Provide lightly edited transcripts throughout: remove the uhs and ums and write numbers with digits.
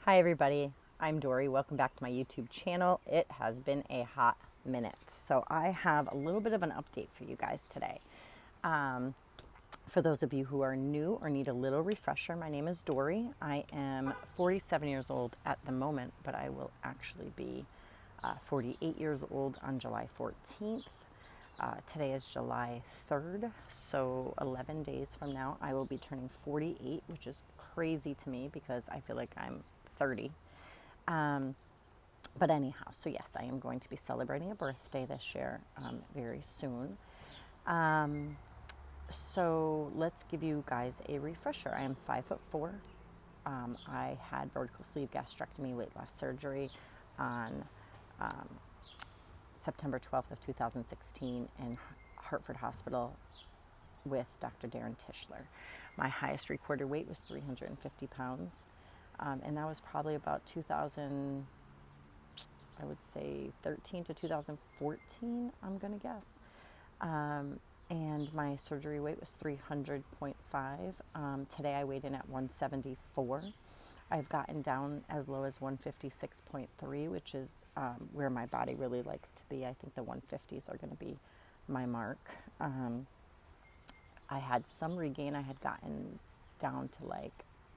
Hi everybody, I'm Dory. Welcome back to my YouTube channel. It has been a hot minute. So I have a little bit of an update for you guys today. For those of you who are new or need a little refresher, my name is Dory. I am 47 years old at the moment, but I will actually be 48 years old on July 14th. Today is July 3rd, so 11 days from now I will be turning 48, which is crazy to me because I feel like I'm 30. But anyhow, so yes, I am going to be celebrating a birthday this year very soon. So let's give you guys a refresher. I am 5'4". I had vertical sleeve gastrectomy weight loss surgery on September 12th of 2016 in Hartford Hospital with Dr. Darren Tischler. My highest recorded weight was 350 pounds. And that was probably about 2000, I would say 13 to 2014, I'm going to guess. And my surgery weight was 300.5. Today I weighed in at 174. I've gotten down as low as 156.3, which is where my body really likes to be. I think the 150s are going to be my mark. I had some regain. I had gotten down to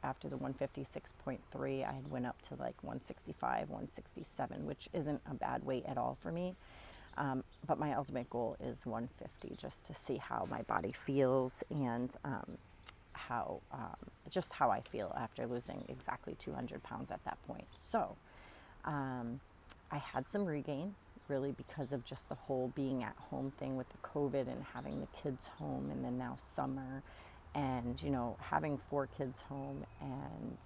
after the 156.3, I had went up to 165, 167, which isn't a bad weight at all for me. But my ultimate goal is 150, just to see how my body feels and just how I feel after losing exactly 200 pounds at that point. So I had some regain, really because of just the whole being at home thing with the COVID and having the kids home, and then now summer, and having 4 kids home, and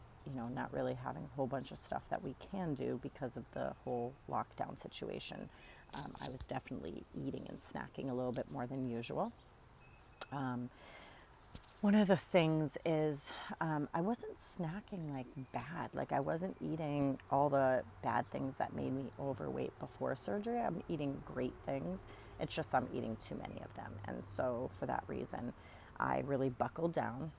not really having a whole bunch of stuff that we can do because of the whole lockdown situation. I was definitely eating and snacking a little bit more than usual. One of the things is I wasn't snacking bad. I wasn't eating all the bad things that made me overweight before surgery. I'm eating great things. It's just I'm eating too many of them. And so for that reason, I really buckled down.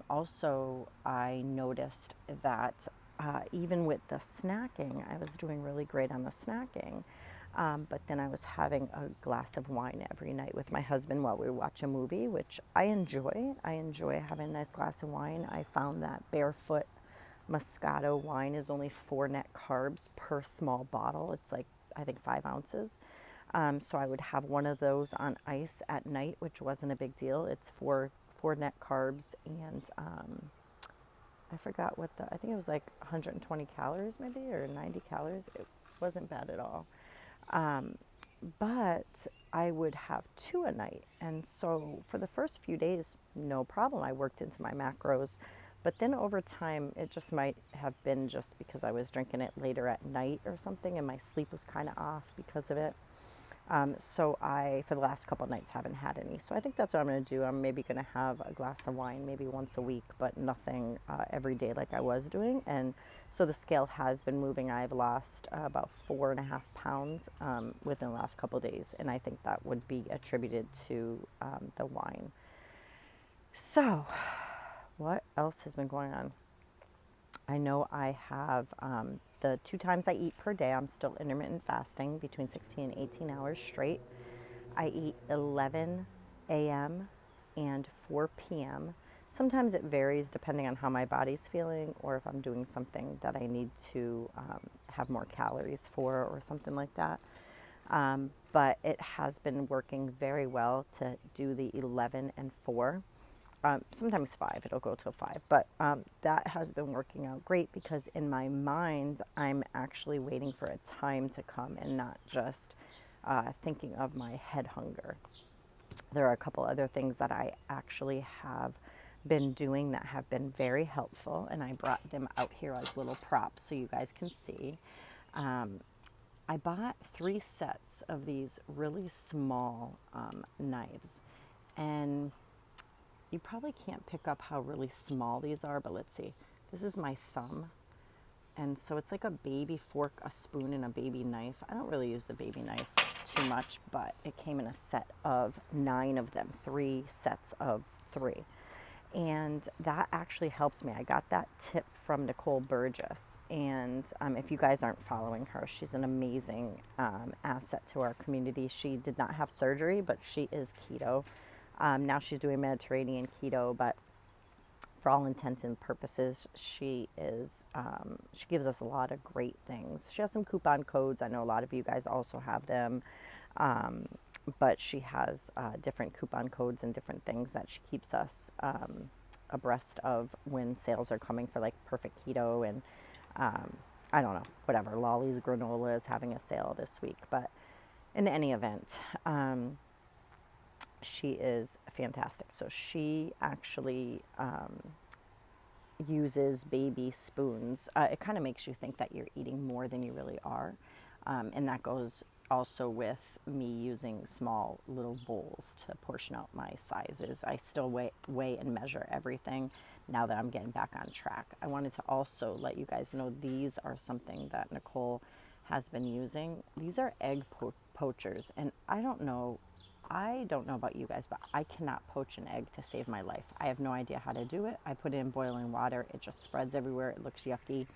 Also, I noticed that even with the snacking, I was doing really great on the snacking. But then I was having a glass of wine every night with my husband while we watch a movie, which I enjoy. I enjoy having a nice glass of wine. I found that Barefoot Moscato wine is only 4 net carbs per small bottle. It's I think 5 ounces. So I would have one of those on ice at night, which wasn't a big deal. It's 4 net carbs, and I forgot I think it was 120 calories maybe, or 90 calories. It wasn't bad at all. But I would have 2 a night. And so for the first few days, no problem. I worked into my macros. But then over time, it just might have been just because I was drinking it later at night or something, and my sleep was kind of off because of it. So I, for the last couple of nights, haven't had any. So I think that's what I'm going to do. I'm maybe going to have a glass of wine maybe once a week, but nothing every day like I was doing. And so the scale has been moving. I've lost about 4.5 pounds within the last couple of days. And I think that would be attributed to the wine. So what else has been going on? I know I have the 2 times I eat per day. I'm still intermittent fasting between 16 and 18 hours straight. I eat 11 a.m. and 4 p.m. Sometimes it varies depending on how my body's feeling, or if I'm doing something that I need to have more calories for or something like that. But it has been working very well to do the 11 and 4. Sometimes 5, it'll go till 5, but that has been working out great because in my mind, I'm actually waiting for a time to come and not just thinking of my head hunger. There are a couple other things that I actually have been doing that have been very helpful, and I brought them out here as little props so you guys can see. I bought 3 sets of these really small knives, and you probably can't pick up how really small these are, but let's see. This is my thumb. And so it's like a baby fork, a spoon, and a baby knife. I don't really use the baby knife too much, but it came in a set of 9 of them, 3 sets of 3. And that actually helps me. I got that tip from Nicole Burgess. And if you guys aren't following her, she's an amazing asset to our community. She did not have surgery, but she is keto. Now she's doing Mediterranean keto, but for all intents and purposes, she gives us a lot of great things. She has some coupon codes. I know a lot of you guys also have them. But she has different coupon codes and different things that she keeps us abreast of when sales are coming for like Perfect Keto and I don't know, whatever. Lolly's Granola is having a sale this week. But in any event, she is fantastic. So she actually uses baby spoons. It kind of makes you think that you're eating more than you really are. And that goes also with me using small little bowls to portion out my sizes. I still weigh and measure everything now that I'm getting back on track. I wanted to also let you guys know these are something that Nicole has been using. These are egg poachers, and I don't know about you guys, but I cannot poach an egg to save my life. I have no idea how to do it. I put it in boiling water. It just spreads everywhere. It looks yucky.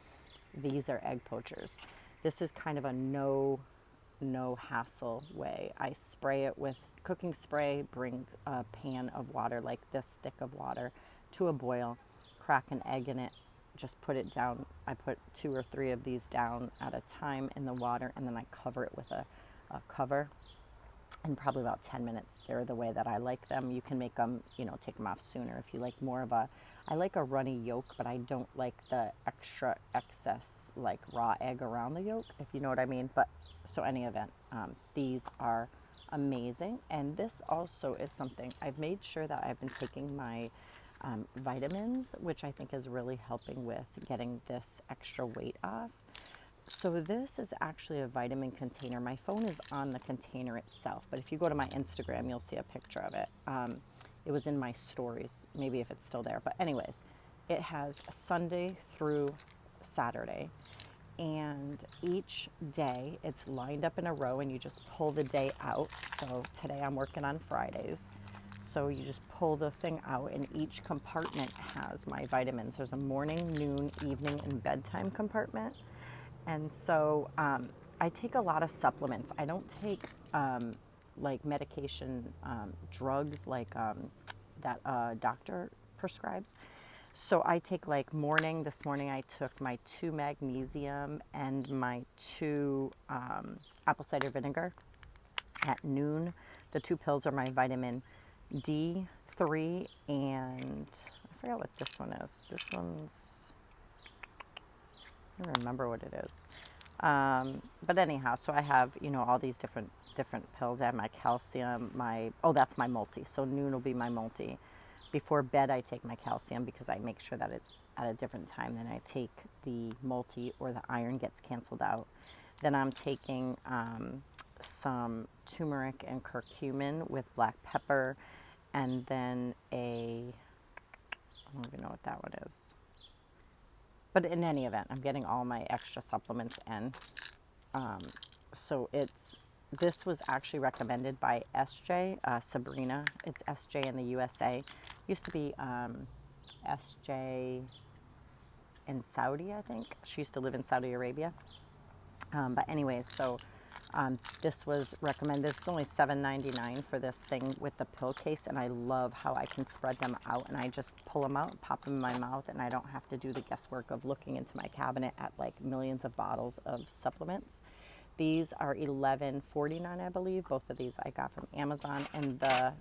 These are egg poachers. This is kind of a no hassle way. I spray it with cooking spray, bring a pan of water like this thick of water to a boil, crack an egg in it, just put it down. I put 2 or 3 of these down at a time in the water, and then I cover it with a cover. In probably about 10 minutes. They're the way that I like them. You can make them, take them off sooner if you like more of I like a runny yolk, but I don't like the extra excess like raw egg around the yolk, if you know what I mean. But so any event, these are amazing. And this also is something I've made sure that I've been taking my vitamins, which I think is really helping with getting this extra weight off. So this is actually a vitamin container. My phone is on the container itself, but if you go to my Instagram, you'll see a picture of it. It was in my stories, maybe if it's still there. But anyways, it has Sunday through Saturday. And each day it's lined up in a row and you just pull the day out. So today I'm working on Fridays. So you just pull the thing out and each compartment has my vitamins. There's a morning, noon, evening, and bedtime compartment. And so I take a lot of supplements. I don't take like medication, drugs like that a doctor prescribes. So I take like this morning I took my 2 magnesium and my 2 apple cider vinegar. At noon, the 2 pills are my vitamin D3 and I forgot what this one is. This one's, I don't remember what it is. But anyhow, so I have, all these different pills. I have my calcium, that's my multi. So noon will be my multi. Before bed, I take my calcium because I make sure that it's at a different time. Then I take the multi or the iron gets canceled out. Then I'm taking some turmeric and curcumin with black pepper. And then I don't even know what that one is. But in any event, I'm getting all my extra supplements in. So this was actually recommended by SJ, Sabrina. It's SJ in the USA. Used to be SJ in Saudi, I think. She used to live in Saudi Arabia. But anyways, so this was recommended. It's only $7.99 for this thing with the pill case, and I love how I can spread them out, and I just pull them out, pop them in my mouth, and I don't have to do the guesswork of looking into my cabinet at like millions of bottles of supplements. These are $11.49, I believe. Both of these I got from Amazon, and the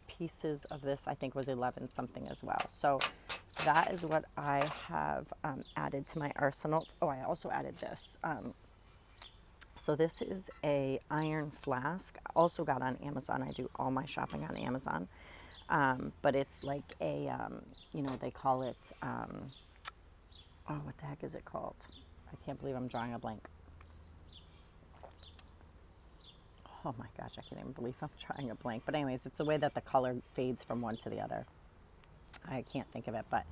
pieces of this I think was 11 something as well. So that is what I have added to my arsenal. Oh, I also added this. So this is a iron flask. Also got on Amazon. I do all my shopping on Amazon. But it's like a, they call it, what the heck is it called? I can't believe I'm drawing a blank. Oh my gosh, I can't even believe I'm drawing a blank. But anyways, it's the way that the color fades from one to the other. I can't think of it, but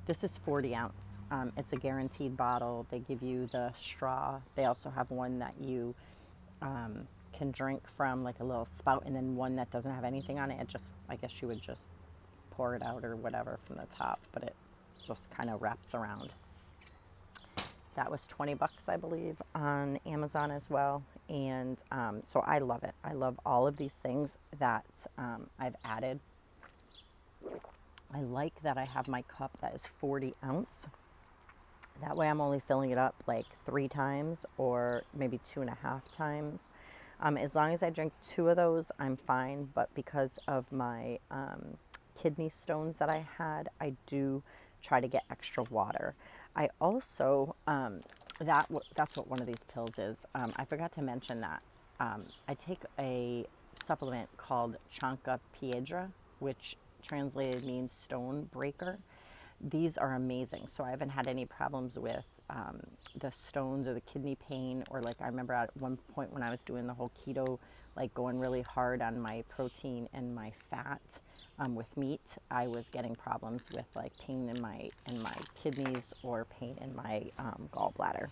this is 40 ounce. It's a guaranteed bottle. They give you the straw. They also have one that you can drink from, like a little spout, and then one that doesn't have anything on it. I guess you would just pour it out or whatever from the top, but it just kind of wraps around. That was 20 bucks, I believe, on Amazon as well. And so I love it. I love all of these things that I've added. I like that I have my cup that is 40 ounce. That way I'm only filling it up like 3 times or maybe 2.5 times. As long as I drink 2 of those, I'm fine. But because of my kidney stones that I had, I do try to get extra water. I also, that's what one of these pills is. I forgot to mention that. I take a supplement called Chanca Piedra, which translated means stone breaker. These are amazing. So I haven't had any problems with the stones or the kidney pain, or like I remember at one point when I was doing the whole keto, like going really hard on my protein and my fat with meat, I was getting problems with like pain in my kidneys or pain in my gallbladder.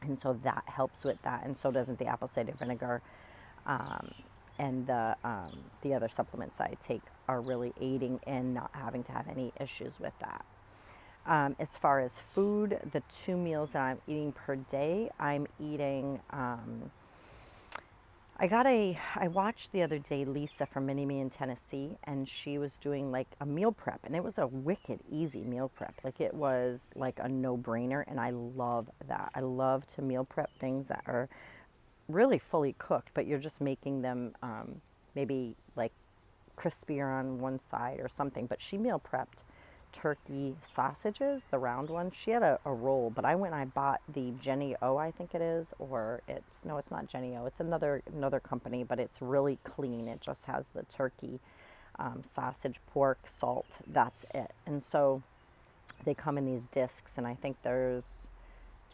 And so that helps with that, and so doesn't the apple cider vinegar. And the other supplements I take are really aiding in not having to have any issues with that. As far as food, the 2 meals that I'm eating per day, I'm eating, I watched the other day Lisa from Mini Me in Tennessee, and she was doing like a meal prep, and it was a wicked easy meal prep. Like it was like a no-brainer, and I love that. I love to meal prep things that are really fully cooked, but you're just making them maybe like crispier on one side or something. But she meal prepped turkey sausages, the round ones. She had a roll, but I went and I bought the Jenny O, I think it is, or it's not Jenny O. It's another company, but it's really clean. It just has the turkey, sausage, pork, salt. That's it. And so they come in these discs, and I think there's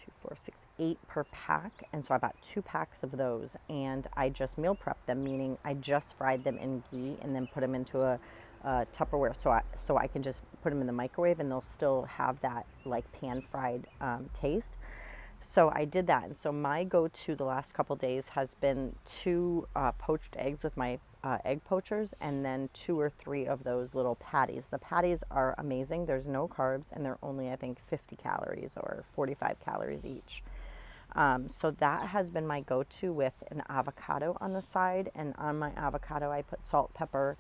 2, 4, 6, 8 per pack. And so I bought 2 packs of those, and I just meal prepped them, meaning I just fried them in ghee and then put them into a Tupperware, so I can just put them in the microwave and they'll still have that like pan fried taste. So I did that, and so my go-to the last couple days has been 2 poached eggs with my egg poachers, and then 2 or 3 of those little patties. The patties are amazing. There's no carbs, and they're only, I think, 50 calories or 45 calories each. So that has been my go-to, with an avocado on the side, and on my avocado I put salt, pepper,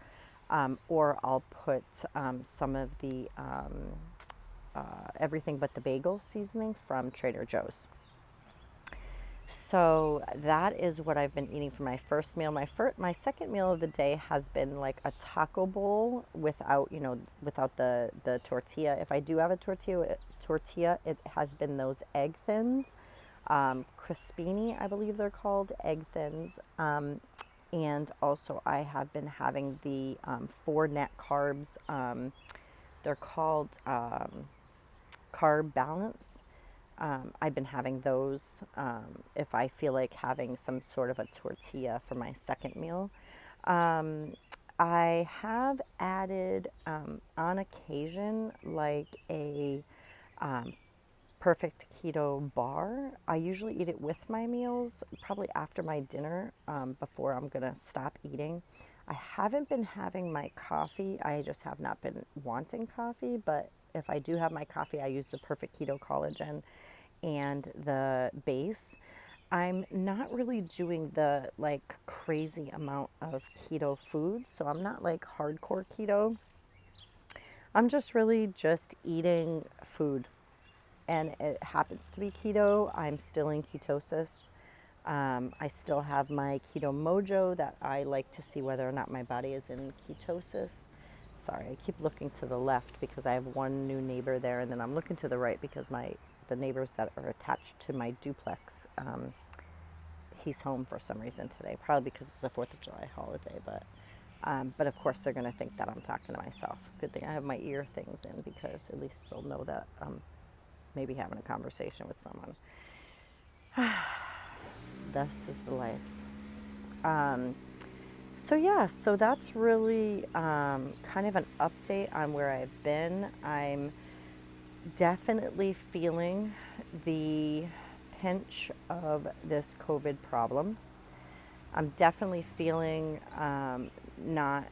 or I'll put some of the everything but the bagel seasoning from Trader Joe's. So that is what I've been eating for my first meal. My second meal of the day has been like a taco bowl without the tortilla. If I do have a tortilla, it has been those egg thins, crispini, I believe they're called, egg thins. And also I have been having the 4 net carbs. They're called Carb Balance. I've been having those if I feel like having some sort of a tortilla for my second meal. I have added on occasion like a perfect keto bar. I usually eat it with my meals, probably after my dinner, before I'm gonna stop eating. I haven't been having my coffee. I just have not been wanting coffee, but if I do have my coffee, I use the Perfect Keto Collagen and the base. I'm not really doing the like crazy amount of keto foods, so I'm not like hardcore keto. I'm just really just eating food, and it happens to be keto. I'm still in ketosis. I still have my keto mojo that I like to see whether or not my body is in ketosis. Sorry, I keep looking to the left because I have one new neighbor there, and then I'm looking to the right because the neighbors that are attached to my duplex, he's home for some reason today, probably because it's the 4th of July holiday, but of course they're going to think that I'm talking to myself. Good thing I have my ear things in, because at least they'll know that I'm maybe having a conversation with someone. Thus is the life. So that's really kind of an update on where I've been. I'm definitely feeling the pinch of this COVID problem. I'm definitely feeling not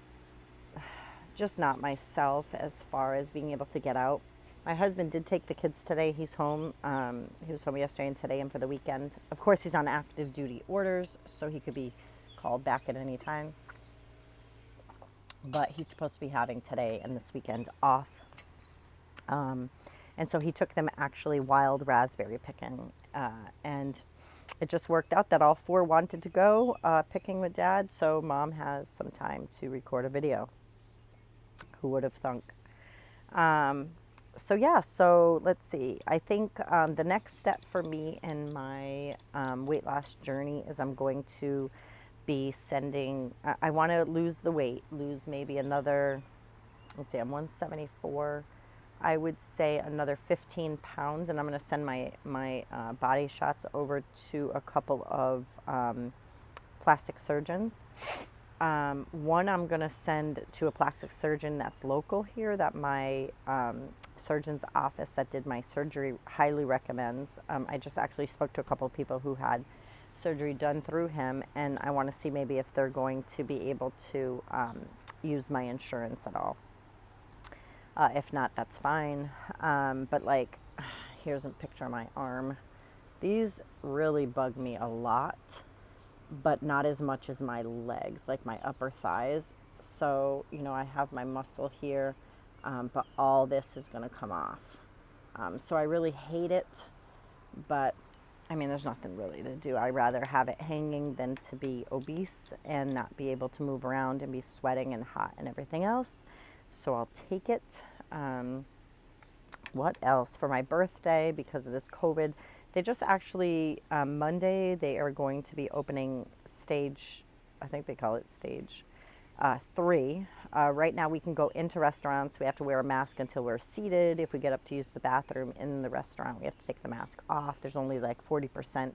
just not myself as far as being able to get out. My husband did take the kids today. He's home. He was home yesterday and today and for the weekend. Of course, he's on active duty orders, so he could be called back at any time. But he's supposed to be having today and this weekend off. And so he took them actually wild raspberry picking. And it just worked out that all four wanted to go picking with Dad, so Mom has some time to record a video. Who would have thunk? So yeah, so let's see. I think the next step for me in my weight loss journey is I'm going to be sending, I want to lose the weight, lose maybe another, let's see, I'm 174. I would say another 15 pounds, and I'm going to send my body shots over to a couple of plastic surgeons. One I'm going to send to a plastic surgeon that's local here that my surgeon's office that did my surgery highly recommends. I just actually spoke to a couple of people who had surgery done through him, and I want to see maybe if they're going to be able to use my insurance at all. If not, that's fine. But like, here's a picture of my arm. These really bug me a lot, but not as much as my legs, like my upper thighs. So, you know, I have my muscle here, but all this is going to come off. So I really hate it, but I mean, there's nothing really to do. I'd rather have it hanging than to be obese and not be able to move around and be sweating and hot and everything else. So I'll take it. What else? For my birthday, because of this COVID, they just actually, Monday, they are going to be opening stage, I think they call it stage 3. Right now we can go into restaurants. We have to wear a mask until we're seated. If we get up to use the bathroom in the restaurant, we have to take the mask off. There's only like 40%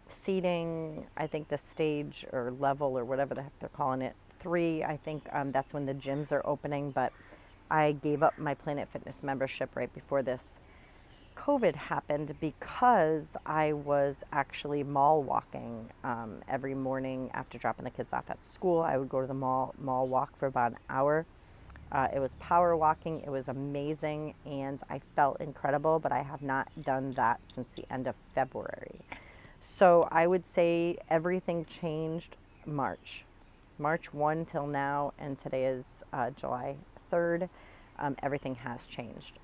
seating. I think the stage or level or whatever the heck they're calling it, 3, I think that's when the gyms are opening. But I gave up my Planet Fitness membership right before this COVID happened because I was actually mall walking every morning after dropping the kids off at school. I would go to the mall walk for about an hour. It was power walking. It was amazing, and I felt incredible, but I have not done that since the end of February. So I would say everything changed March 1 till now, and today is July 3rd. Everything has changed.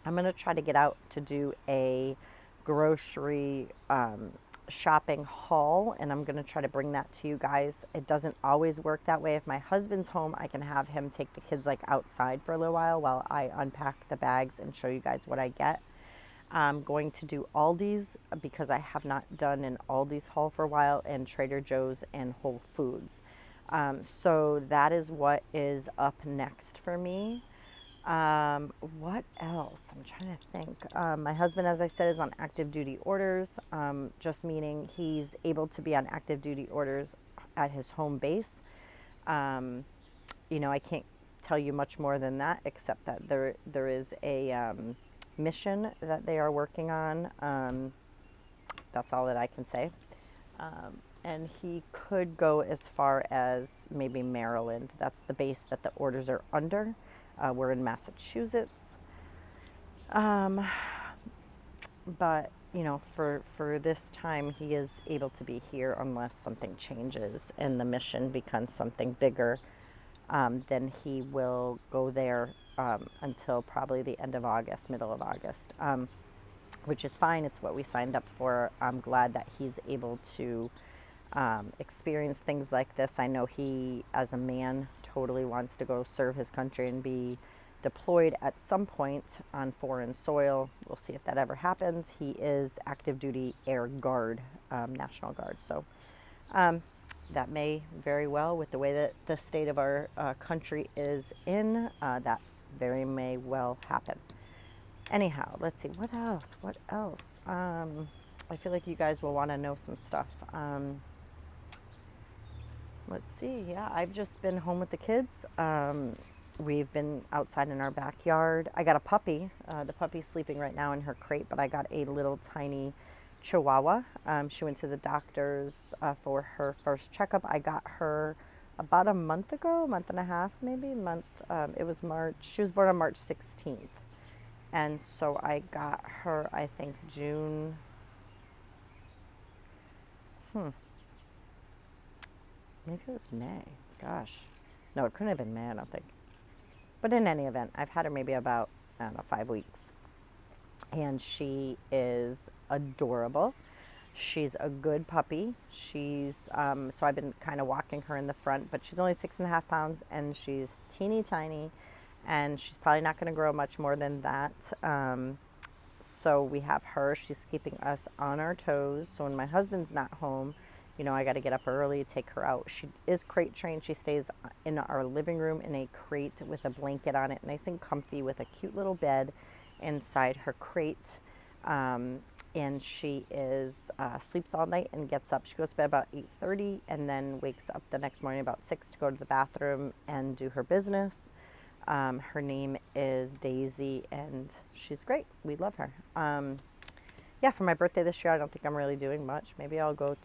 I'm going to try to get out to do a grocery shopping haul, and I'm going to try to bring that to you guys. It doesn't always work that way. If my husband's home, I can have him take the kids like outside for a little while I unpack the bags and show you guys what I get. I'm going to do Aldi's because I have not done an Aldi's haul for a while, and Trader Joe's and Whole Foods. So that is what is up next for me. What else? I'm trying to think. My husband, as I said, is on active duty orders, just meaning he's able to be on active duty orders at his home base. You know, I can't tell you much more than that, except that there is a mission that they are working on. That's all that I can say. And he could go as far as maybe Maryland. That's the base that the orders are under. We're in Massachusetts. But, you know, for this time, he is able to be here unless something changes and the mission becomes something bigger. Then he will go there until probably the end of August, middle of August, which is fine. It's what we signed up for. I'm glad that he's able to experience things like this. I know he, as a man, totally wants to go serve his country and be deployed at some point on foreign soil. We'll see if that ever happens. He is active duty Air Guard, National Guard. So that may very well, with the way that the state of our country is in, that very may well happen. Anyhow, let's see, what else? I feel like you guys will want to know some stuff. Let's see. Yeah, I've just been home with the kids. We've been outside in our backyard. I got a puppy. The puppy's sleeping right now in her crate, but I got a little tiny Chihuahua. She went to the doctor's for her first checkup. I got her about a month ago, a month and a half maybe, it was March. She was born on March 16th. And so I got her, I think, June, maybe it was May. Gosh. No, it couldn't have been May, I don't think. But in any event, I've had her maybe about, I don't know, 5 weeks. And she is adorable. She's a good puppy. So I've been kind of walking her in the front, but she's only 6.5 pounds and she's teeny tiny, and she's probably not going to grow much more than that. So we have her. She's keeping us on our toes. So when my husband's not home, I got to get up early, take her out. She is crate trained. She stays in our living room in a crate with a blanket on it, nice and comfy, with a cute little bed inside her crate. And she sleeps all night and gets up. She goes to bed about 8:30 and then wakes up the next morning about 6 to go to the bathroom and do her business. Her name is Daisy, and she's great. We love her. Yeah, for my birthday this year, I don't think I'm really doing much. Maybe I'll go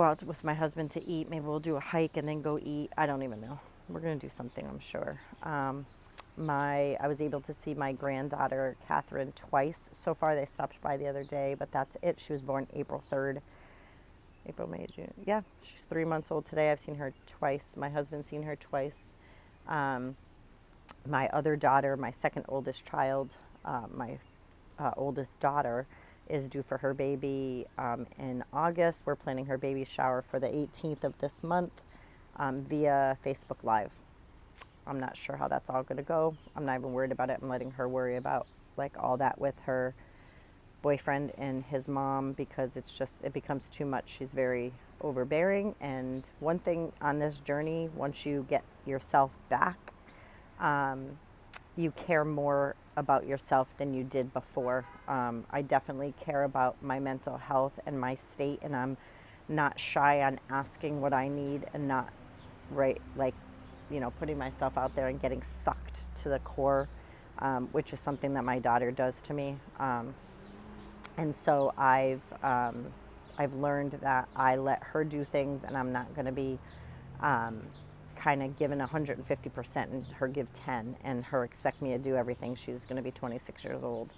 out with my husband to eat. Maybe we'll do a hike and then go eat. I don't even know. We're going to do something, I'm sure. I was able to see my granddaughter, Catherine, twice so far. They stopped by the other day, but that's it. She was born April 3rd. April, May, June. Yeah, she's 3 months old today. I've seen her twice. My husband's seen her twice. My other daughter, my second oldest child, my oldest daughter, is due for her baby in August. We're planning her baby shower for the 18th of this month via Facebook Live. I'm not sure how that's all going to go. I'm not even worried about it. I'm letting her worry about all that with her boyfriend and his mom, because it becomes too much. She's very overbearing. And one thing on this journey, once you get yourself back, you care more about yourself than you did before. I definitely care about my mental health and my state, and I'm not shy on asking what I need, and not putting myself out there and getting sucked to the core, which is something that my daughter does to me. And so I've learned that I let her do things, and I'm not going to be kind of given 150% and her give 10, and her expect me to do everything. She's going to be 26 years old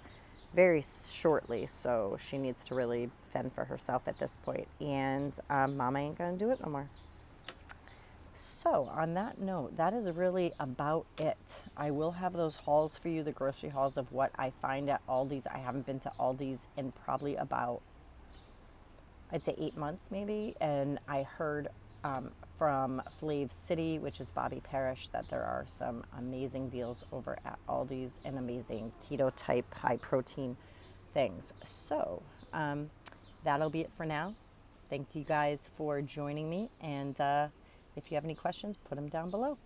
very shortly, so she needs to really fend for herself at this point. And Mama ain't going to do it no more. So on that note, that is really about it. I will have those hauls for you, the grocery hauls of what I find at Aldi's. I haven't been to Aldi's in probably about, I'd say 8 months maybe. And I heard from Flav City, which is Bobby Parish, that there are some amazing deals over at Aldi's and amazing keto type high protein things. So that'll be it for now. Thank you guys for joining me. And if you have any questions, put them down below.